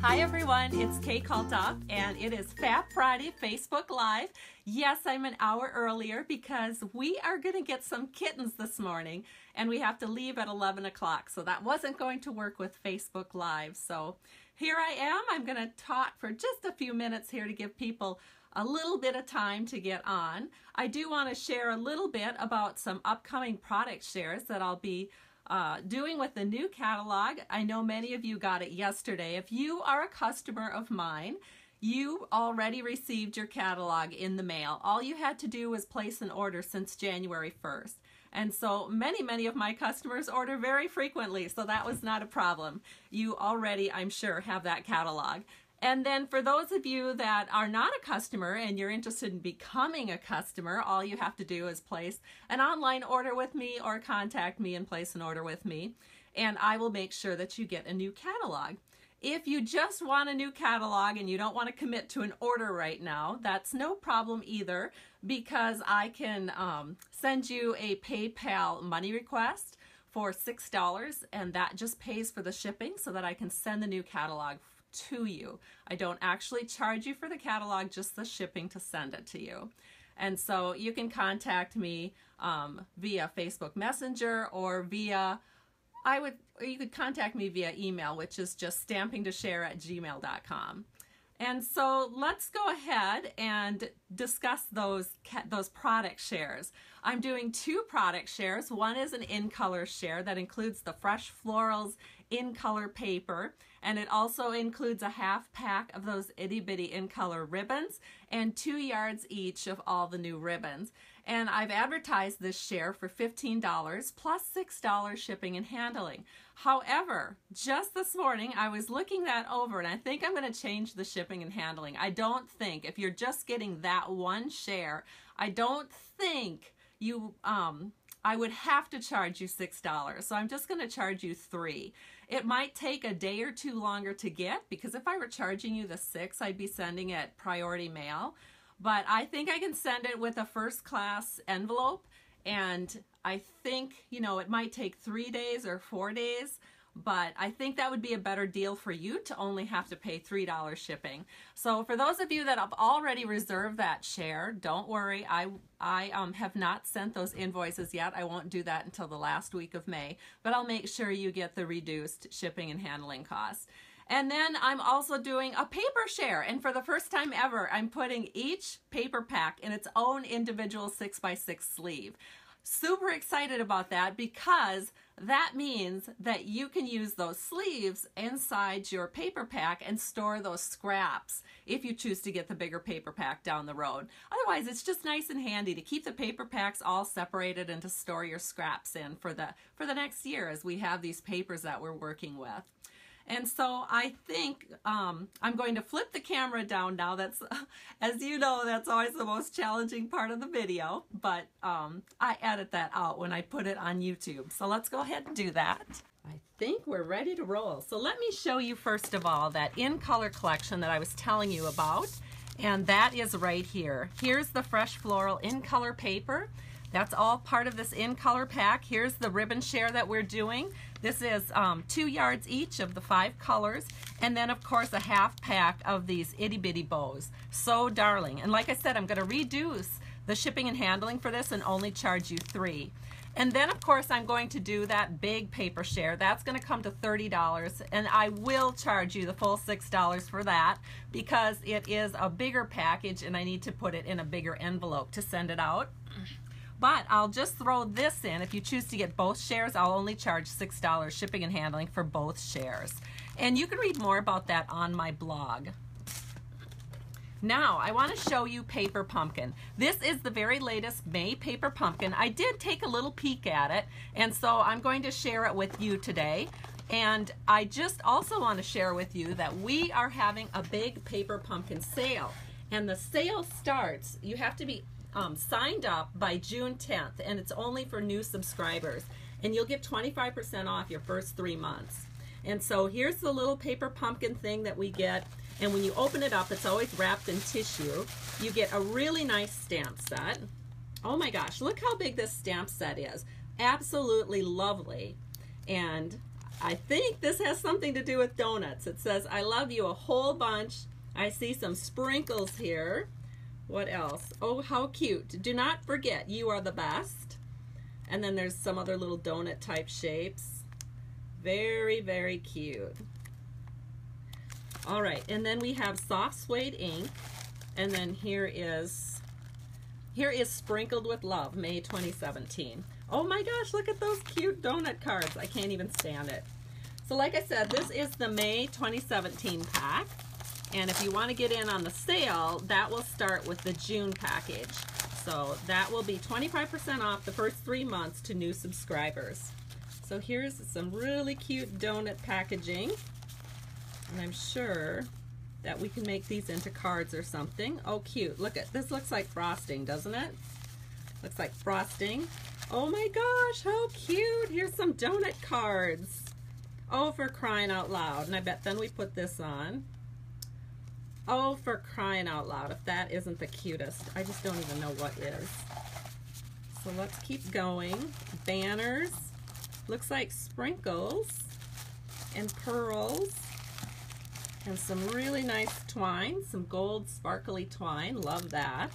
Hi everyone, it's Kay Kalthoff and it is Fab Friday Facebook Live. Yes, I'm an hour earlier because we are going to get some kittens this morning and we have to leave at 11 o'clock, so that wasn't going to work with Facebook Live. So here I am. I'm going to talk for just a few minutes here to give people a little bit of time to get on. I do want to share a little bit about some upcoming product shares that I'll be doing with the new catalog. I know many of you got it yesterday. If you are a customer of mine, you already received your catalog in the mail. All you had to do was place an order since January 1st. And so many of my customers order very frequently, so that was not a problem. You already, I'm sure, have that catalog. And then for those of you that are not a customer and you're interested in becoming a customer, all you have to do is place an online order with me or contact me and place an order with me, and I will make sure that you get a new catalog. If you just want a new catalog and you don't want to commit to an order right now, that's no problem either, because I can send you a PayPal money request for $6, and that just pays for the shipping so that I can send the new catalog to you. I don't actually charge you for the catalog, just the shipping to send it to you. And so you can contact me via Facebook Messenger or via, you could contact me via email, which is just stampingtoshare@gmail.com. And so let's go ahead and discuss those product shares. I'm doing two product shares. One is an in-color share that includes the Fresh Florals in-color paper, and it also includes a half pack of those itty-bitty in-color ribbons and 2 yards each of all the new ribbons. And I've advertised this share for $15 plus $6 shipping and handling. However, just this morning I was looking that over and I think I'm going to change the shipping and handling. I don't think, if you're just getting that one share, I don't think you I would have to charge you $6, so I'm just going to charge you $3. It might take a day or two longer to get, because if I were charging you the $6, I'd be sending it priority mail. But I think I can send it with a first class envelope, and I think, you know, it might take 3 days or 4 days, but I think that would be a better deal for you to only have to pay $3 shipping. So for those of you that have already reserved that share, don't worry, I have not sent those invoices yet. I won't do that until the last week of May, but I'll make sure you get the reduced shipping and handling costs. And then I'm also doing a paper share, and for the first time ever, I'm putting each paper pack in its own individual 6x6 sleeve. Super excited about that, because that means that you can use those sleeves inside your paper pack and store those scraps if you choose to get the bigger paper pack down the road. Otherwise, it's just nice and handy to keep the paper packs all separated and to store your scraps in for the next year as we have these papers that we're working with. And so I think I'm going to flip the camera down now. That's, as you know, that's always the most challenging part of the video, but I edit that out when I put it on YouTube. So let's go ahead and do that. I think we're ready to roll. So let me show you first of all that in-color collection that I was telling you about, and that is right here. Here's the Fresh Floral in-color paper. That's all part of this in-color pack. Here's the ribbon share that we're doing. This is 2 yards each of the 5 colors, and then of course a half pack of these itty-bitty bows. So darling. And like I said, I'm going to reduce the shipping and handling for this and only charge you $3. And then of course I'm going to do that big paper share. That's going to come to $30, and I will charge you the full $6 for that, because it is a bigger package and I need to put it in a bigger envelope to send it out. But I'll just throw this in. If you choose to get both shares, I'll only charge $6 shipping and handling for both shares. And you can read more about that on my blog. Now, I want to show you Paper Pumpkin. This is the very latest May Paper Pumpkin. I did take a little peek at it, and so I'm going to share it with you today. And I just also want to share with you that we are having a big Paper Pumpkin sale. And the sale starts, you have to be signed up by June 10th, and it's only for new subscribers, and you'll get 25% off your first 3 months. And so here's the little paper pumpkin thing that we get, and when you open it up, it's always wrapped in tissue. You get a really nice stamp set. Oh my gosh, look how big this stamp set is. Absolutely lovely. And I think this has something to do with donuts. It says, I love you a whole bunch. I see some sprinkles here. What else? Oh, how cute. Do not forget, you are the best. And then there's some other little donut type shapes. Very, very cute. All right, and then we have soft suede ink. And then here is Sprinkled with Love, May 2017. Oh my gosh, look at those cute donut cards. I can't even stand it. So like I said, this is the May 2017 pack. And if you want to get in on the sale, that will start with the June package. So that will be 25% off the first 3 months to new subscribers. So here's some really cute donut packaging. And I'm sure that we can make these into cards or something. Oh, cute. Look at this. Looks like frosting, doesn't it? Looks like frosting. Oh my gosh, how cute. Here's some donut cards. Oh, for crying out loud. And I bet then we put this on. Oh, for crying out loud. If that isn't the cutest, I just don't even know what is. So let's keep going. Banners. Looks like sprinkles and pearls. And some really nice twine, some gold sparkly twine. Love that.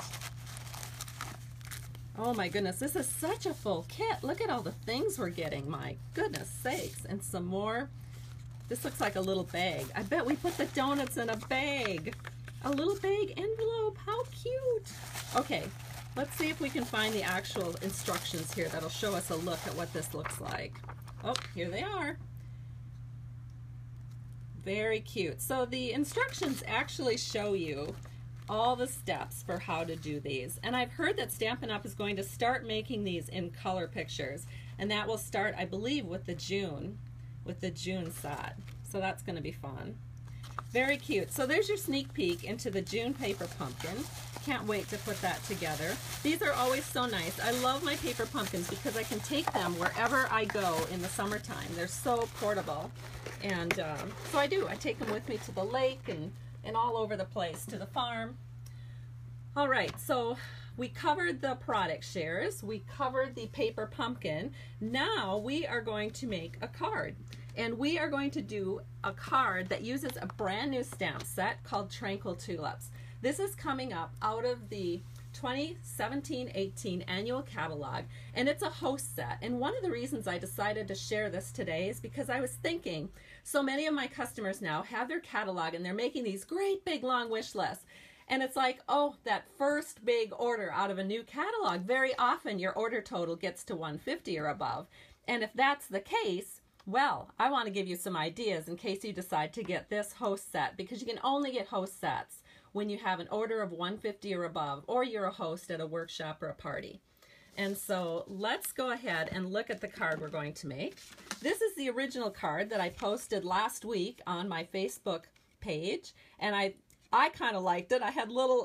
Oh my goodness, this is such a full kit. Look at all the things we're getting, my goodness sakes. And some more. This looks like a little bag. I bet we put the donuts in a bag. A little bag envelope, how cute. Okay, let's see if we can find the actual instructions here that'll show us a look at what this looks like. Oh, here they are. Very cute. So the instructions actually show you all the steps for how to do these. And I've heard that Stampin' Up! Is going to start making these in color pictures. And that will start, I believe, with the June set. So that's going to be fun. Very cute. So there's your sneak peek into the June paper pumpkin. Can't wait to put that together. These are always so nice. I love my paper pumpkins because I can take them wherever I go in the summertime. They're so portable. And so I do. I take them with me to the lake and all over the place, to the farm. All right, so we covered the product shares. We covered the paper pumpkin. Now we are going to make a card. And we are going to do a card that uses a brand new stamp set called Tranquil Tulips. This is coming up out of the 2017-18 annual catalog, and it's a host set. And one of the reasons I decided to share this today is because I was thinking, so many of my customers now have their catalog and they're making these great big long wish lists. And it's like, oh, that first big order out of a new catalog, very often your order total gets to 150 or above. And if that's the case, well, I want to give you some ideas in case you decide to get this host set, because you can only get host sets when you have an order of 150 or above, or you're a host at a workshop or a party. And so let's go ahead and look at the card we're going to make. This is the original card that I posted last week on my Facebook page, and I kind of liked it. I had little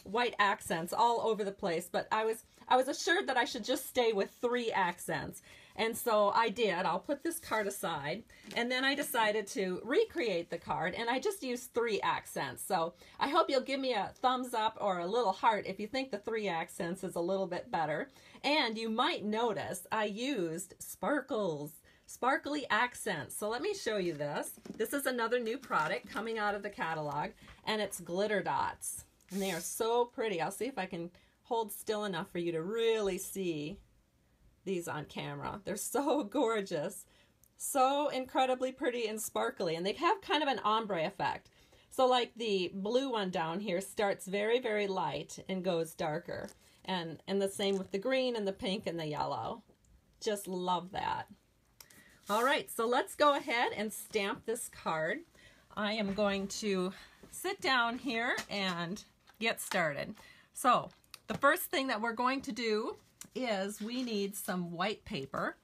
white accents all over the place, but I was assured that I should just stay with 3 accents. And so I did. I'll put this card aside. And then I decided to recreate the card, and I just used 3 accents. So I hope you'll give me a thumbs up or a little heart if you think the 3 accents is a little bit better. And you might notice I used sparkles, sparkly accents. So let me show you this. This is another new product coming out of the catalog, and it's glitter dots. And they are so pretty. I'll see if I can hold still enough for you to really see these on camera. They're so gorgeous, so incredibly pretty and sparkly, and they have kind of an ombre effect. So like the blue one down here starts very, very light and goes darker, and the same with the green and the pink and the yellow. Just love that. All right, so let's go ahead and stamp this card. I am going to sit down here and get started. So the first thing that we're going to do is we need some white paper,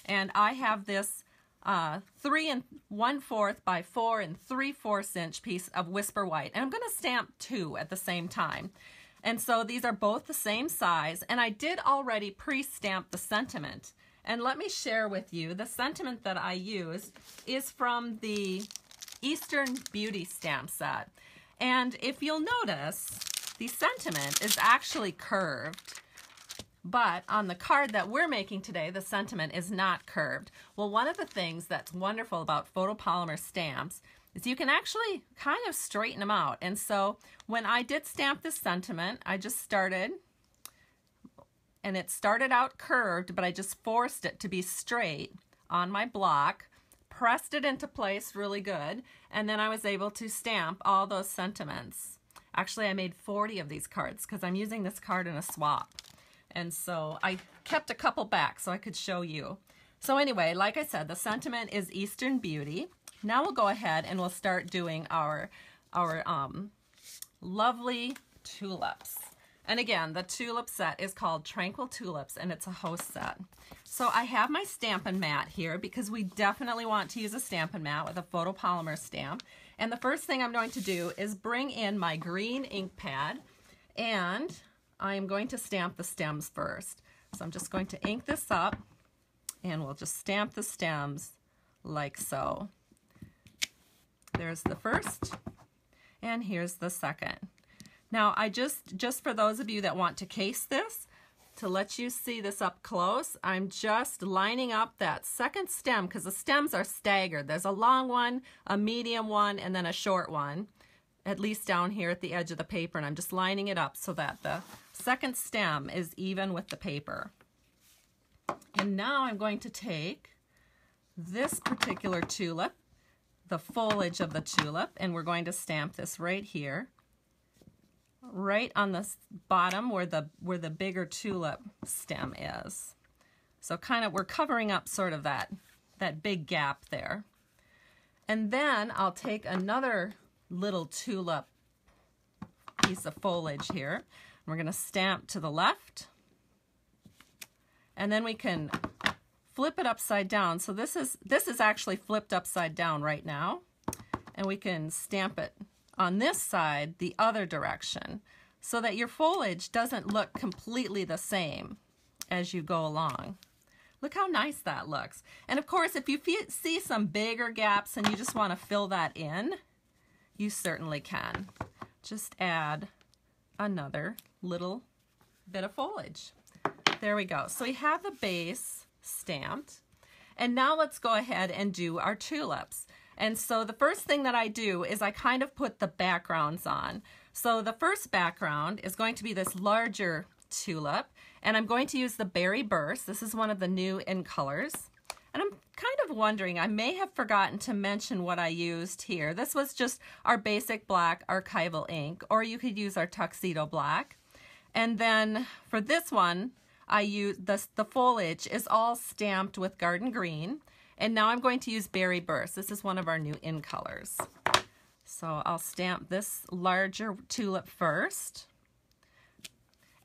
and I have this 3 1/4 by 4 3/4 inch piece of Whisper White, and I'm going to stamp 2 at the same time. And so these are both the same size, and I did already pre-stamp the sentiment. And let me share with you, the sentiment that I used is from the Eastern Beauty Stamp Set. And if you'll notice, the sentiment is actually curved. But on the card that we're making today, the sentiment is not curved. Well, one of the things that's wonderful about photopolymer stamps is you can actually kind of straighten them out. And so when I did stamp this sentiment, I just started, and it started out curved, but I just forced it to be straight on my block, pressed it into place really good, and then I was able to stamp all those sentiments. Actually, I made 40 of these cards because I'm using this card in a swap. And so I kept a couple back so I could show you. So anyway, like I said, the sentiment is Eastern Beauty. Now we'll go ahead and we'll start doing our lovely tulips. And again, the tulip set is called Tranquil Tulips, and it's a host set. So I have my Stampin' mat here because we definitely want to use a Stampin' mat with a photopolymer stamp. And the first thing I'm going to do is bring in my green ink pad, and I am going to stamp the stems first. So I'm just going to ink this up, and we'll just stamp the stems like so. There's the first, and here's the second. Now I just for those of you that want to case this, to let you see this up close, I'm just lining up that second stem because the stems are staggered. There's a long one, a medium one, and then a short one, at least down here at the edge of the paper, and I'm just lining it up so that the second stem is even with the paper. And now I'm going to take this particular tulip, the foliage of the tulip, and we're going to stamp this right here, right on the bottom where the bigger tulip stem is. So kind of we're covering up sort of that big gap there. And then I'll take another little tulip piece of foliage here. We're going to stamp to the left, and then we can flip it upside down. So this is actually flipped upside down right now, and we can stamp it on this side the other direction so that your foliage doesn't look completely the same as you go along. Look how nice that looks. And of course, if you see some bigger gaps and you just want to fill that in, you certainly can. Just add another little bit of foliage. There we go. So we have the base stamped. And now let's go ahead and do our tulips. And so the first thing that I do is I kind of put the backgrounds on. So the first background is going to be this larger tulip, and I'm going to use the Berry Burst. This is one of the new in colors. And I'm kind of wondering, I may have forgotten to mention what I used here. This was just our basic black archival ink, or you could use our tuxedo black. And then for this one, I use the foliage is all stamped with garden green. And now I'm going to use Berry Burst. This is one of our new in colors. So I'll stamp this larger tulip first.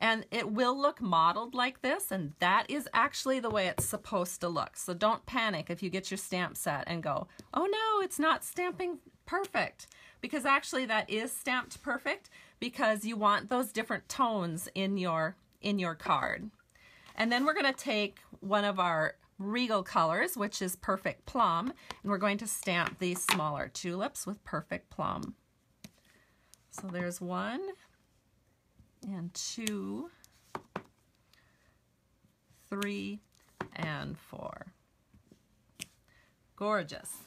And it will look modeled like this, and that is actually the way it's supposed to look. So don't panic if you get your stamp set and go, oh no, it's not stamping perfect. Because actually that is stamped perfect because you want those different tones in your card. And then we're going to take one of our Regal colors, which is Perfect Plum, and we're going to stamp these smaller tulips with Perfect Plum. So there's 1 and 2, 3, and 4. Gorgeous.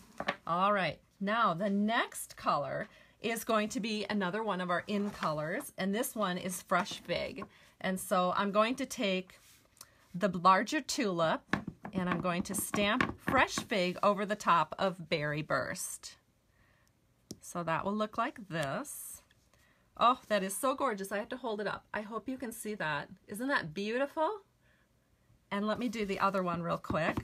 All right, now the next color is going to be another one of our in colors, and this one is Fresh Fig. And so I'm going to take the larger tulip, and I'm going to stamp Fresh Fig over the top of Berry Burst. So that will look like this. Oh, that is so gorgeous. I have to hold it up. I hope you can see that. Isn't that beautiful? And let me do the other one real quick.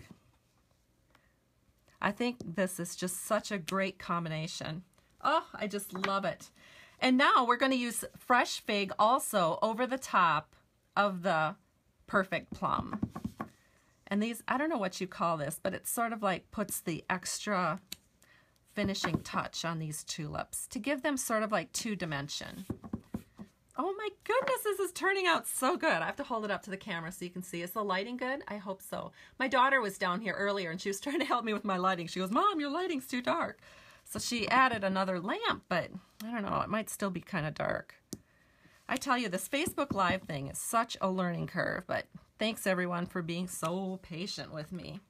I think this is just such a great combination. Oh, I just love it. And now we're going to use Fresh Fig also over the top of the Perfect Plum. And these, I don't know what you call this, but it sort of like puts the extra finishing touch on these tulips to give them sort of like 2-dimension. Oh my goodness, this is turning out so good. I have to hold it up to the camera so you can see. Is the lighting good? I hope so. My daughter was down here earlier and she was trying to help me with my lighting. She goes, Mom, your lighting's too dark. So she added another lamp, but I don't know, it might still be kind of dark. I tell you, this Facebook Live thing is such a learning curve, but thanks everyone for being so patient with me.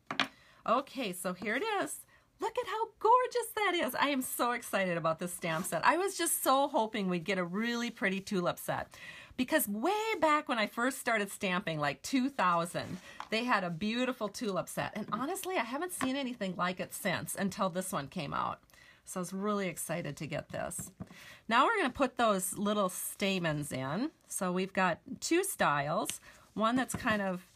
Okay, so here it is. Look at how gorgeous that is. I am so excited about this stamp set. I was just so hoping we'd get a really pretty tulip set, because way back when I first started stamping, like 2000, they had a beautiful tulip set. And honestly, I haven't seen anything like it since until this one came out. So I was really excited to get this. Now we're going to put those little stamens in. So we've got two styles. One that's kind of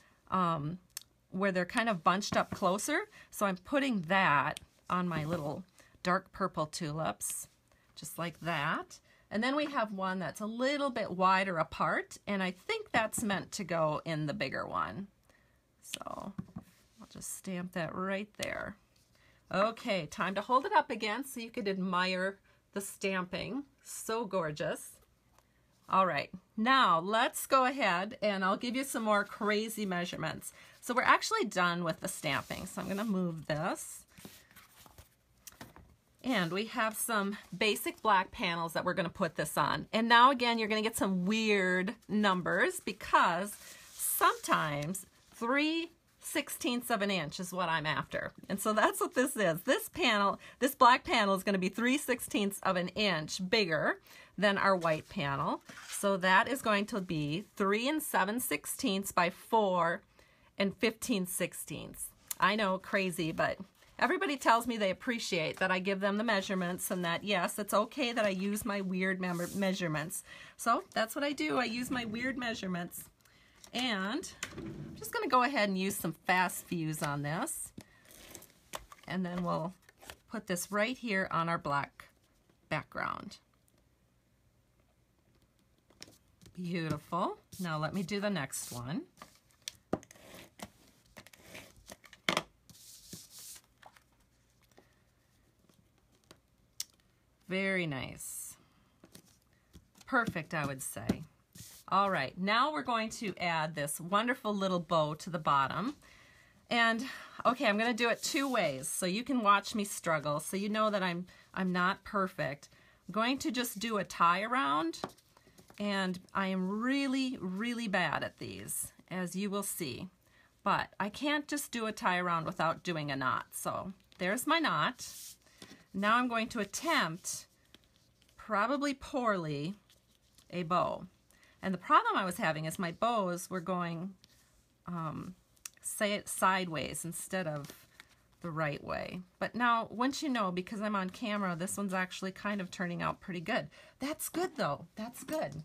where they're kind of bunched up closer. So I'm putting that on my little dark purple tulips, just like that. And then we have one that's a little bit wider apart, and I think that's meant to go in the bigger one. So I'll just stamp that right there. Okay, time to hold it up again so you could admire the stamping. So gorgeous. All right, now let's go ahead and I'll give you some more crazy measurements. So we're actually done with the stamping, so I'm going to move this. And we have some basic black panels that we're going to put this on. And now again, you're going to get some weird numbers because sometimes 3/16 of an inch is what I'm after. And so that's what this is. This black panel is going to be 3/16 of an inch bigger than our white panel. So that is going to be 3 7/16 by 4 15/16. I know, crazy, but everybody tells me they appreciate that I give them the measurements and that, yes, it's okay that I use my weird measurements. So that's what I do. I use my weird measurements. And I'm just going to go ahead and use some fast fuse on this. And then we'll put this right here on our black background. Beautiful. Now let me do the next one. Very nice. Perfect, I would say. All right, now we're going to add this wonderful little bow to the bottom. And okay, I'm going to do it two ways so you can watch me struggle, so you know that I'm not perfect. I'm going to just do a tie around, and I am really, really bad at these, as you will see. But I can't just do a tie around without doing a knot. So there's my knot. Now I'm going to attempt, probably poorly, a bow. And the problem I was having is my bows were going sideways instead of the right way. But now, once you know, because I'm on camera, this one's actually kind of turning out pretty good. That's good, though. That's good.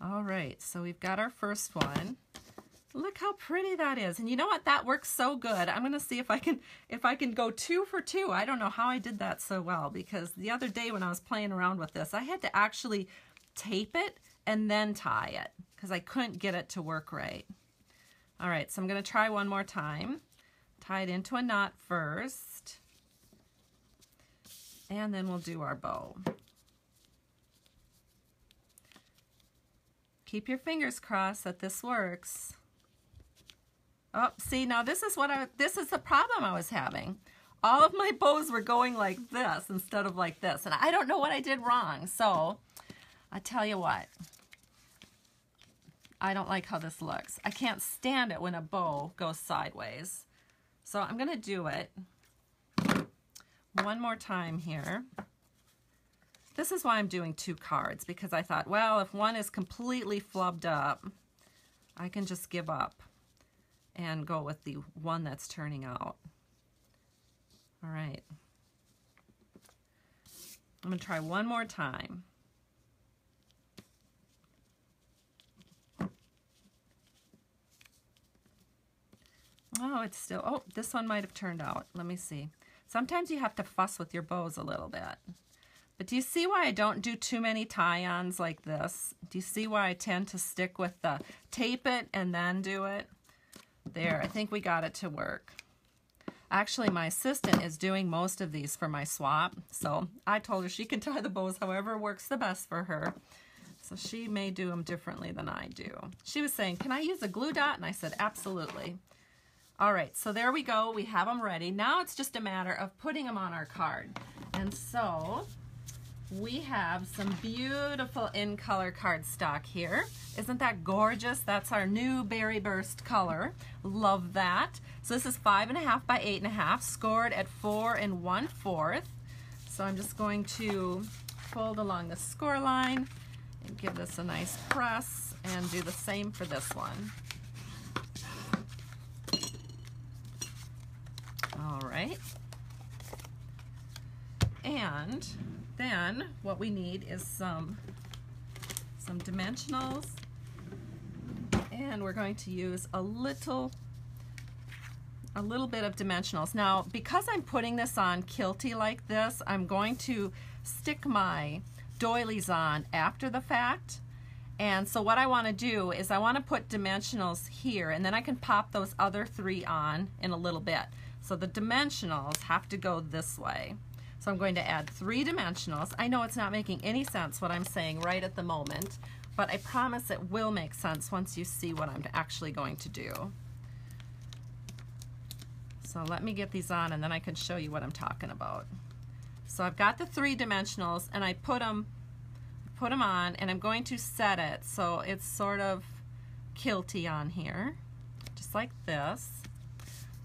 All right, so we've got our first one. Look how pretty that is. And you know what? That works so good. I'm going to see if I can go 2 for 2. I don't know how I did that so well, because the other day when I was playing around with this, I had to actually tape it and then tie it because I couldn't get it to work right. All right, so I'm going to try one more time. Tie it into a knot first, and then we'll do our bow. Keep your fingers crossed that this works. Oh, see, now this is the problem I was having. All of my bows were going like this instead of like this, and I don't know what I did wrong. So I tell you what, I don't like how this looks. I can't stand it when a bow goes sideways. So I'm going to do it one more time here. This is why I'm doing 2 cards, because I thought, well, if one is completely flubbed up, I can just give up and go with the one that's turning out. All right. I'm going to try one more time. Oh, it's still, oh, this one might have turned out. Let me see. Sometimes you have to fuss with your bows a little bit. But do you see why I don't do too many tie-ons like this? Do you see why I tend to stick with the tape it and then do it? There, I think we got it to work. Actually, my assistant is doing most of these for my swap, so I told her she can tie the bows however works the best for her. So she may do them differently than I do. She was saying, can I use a glue dot? And I said, absolutely. All right, so there we go. We have them ready. Now it's just a matter of putting them on our card. And so we have some beautiful in color cardstock here. Isn't that gorgeous? That's our new Berry Burst color. Love that. So this is 5.5 by 8.5, scored at 4 1/4. So I'm just going to fold along the score line and give this a nice press and do the same for this one. All right. And then what we need is some dimensionals, and we're going to use a little bit of dimensionals. Now, because I'm putting this on kilty like this, I'm going to stick my doilies on after the fact. And so what I want to do is I want to put dimensionals here, and then I can pop those other 3 on in a little bit. So the dimensionals have to go this way. So I'm going to add 3 dimensionals. I know it's not making any sense what I'm saying right at the moment, but I promise it will make sense once you see what I'm actually going to do. So let me get these on and then I can show you what I'm talking about. So I've got the 3 dimensionals and I put them on, and I'm going to set it so it's sort of kilty on here, just like this.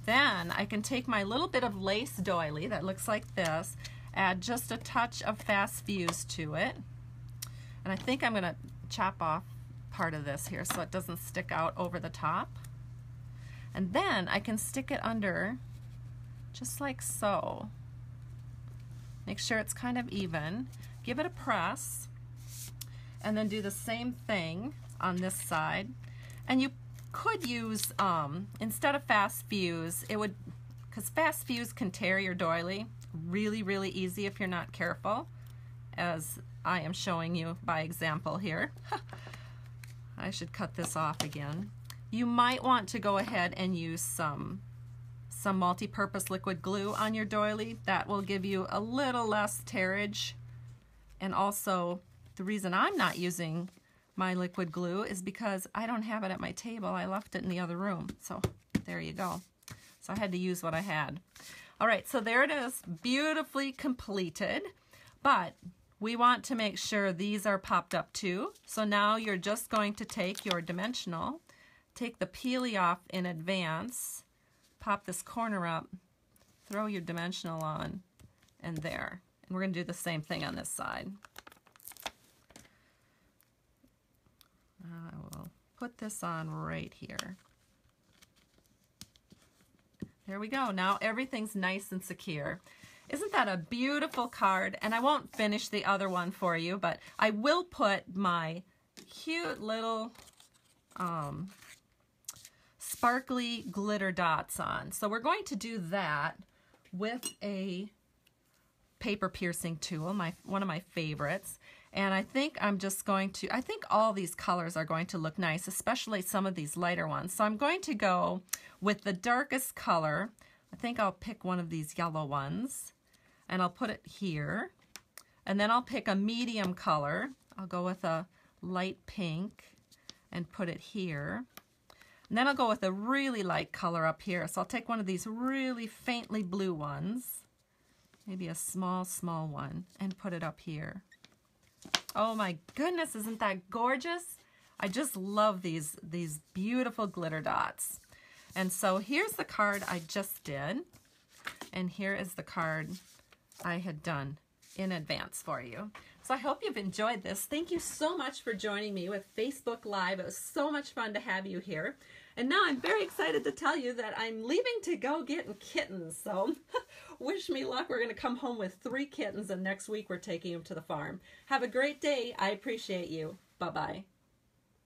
Then I can take my little bit of lace doily that looks like this, add just a touch of fast fuse to it, and I think I'm going to chop off part of this here so it doesn't stick out over the top. And then I can stick it under just like so. Make sure it's kind of even. Give it a press, and then do the same thing on this side. And you could use, instead of fast fuse, it would, because fast fuse can tear your doily really, really easy if you're not careful, as I am showing you by example here. I should cut this off again. You might want to go ahead and use some multi-purpose liquid glue on your doily. That will give you a little less tearage. And also, the reason I'm not using my liquid glue is because I don't have it at my table. I left it in the other room. So there you go. So I had to use what I had. All right, so there it is, beautifully completed. But we want to make sure these are popped up too. So now you're just going to take your dimensional, take the peely off in advance, pop this corner up, throw your dimensional on, and there. And we're going to do the same thing on this side. I will put this on right here. There we go. Now everything's nice and secure. Isn't that a beautiful card? And I won't finish the other one for you, but I will put my cute little sparkly glitter dots on. So we're going to do that with a paper piercing tool, one of my favorites. And I think I'm just going to, I think all these colors are going to look nice, especially some of these lighter ones. So I'm going to go with the darkest color. I think I'll pick one of these yellow ones, and I'll put it here. And then I'll pick a medium color. I'll go with a light pink and put it here. And then I'll go with a really light color up here. So I'll take one of these really faintly blue ones, maybe a small one, and put it up here. Oh my goodness, isn't that gorgeous? I just love these beautiful glitter dots. And so here's the card I just did, and here is the card I had done in advance for you. So I hope you've enjoyed this. Thank you so much for joining me with Facebook Live. It was so much fun to have you here. And now I'm very excited to tell you that I'm leaving to go get kittens. So wish me luck. We're going to come home with 3 kittens, and next week we're taking them to the farm. Have a great day. I appreciate you. Bye-bye.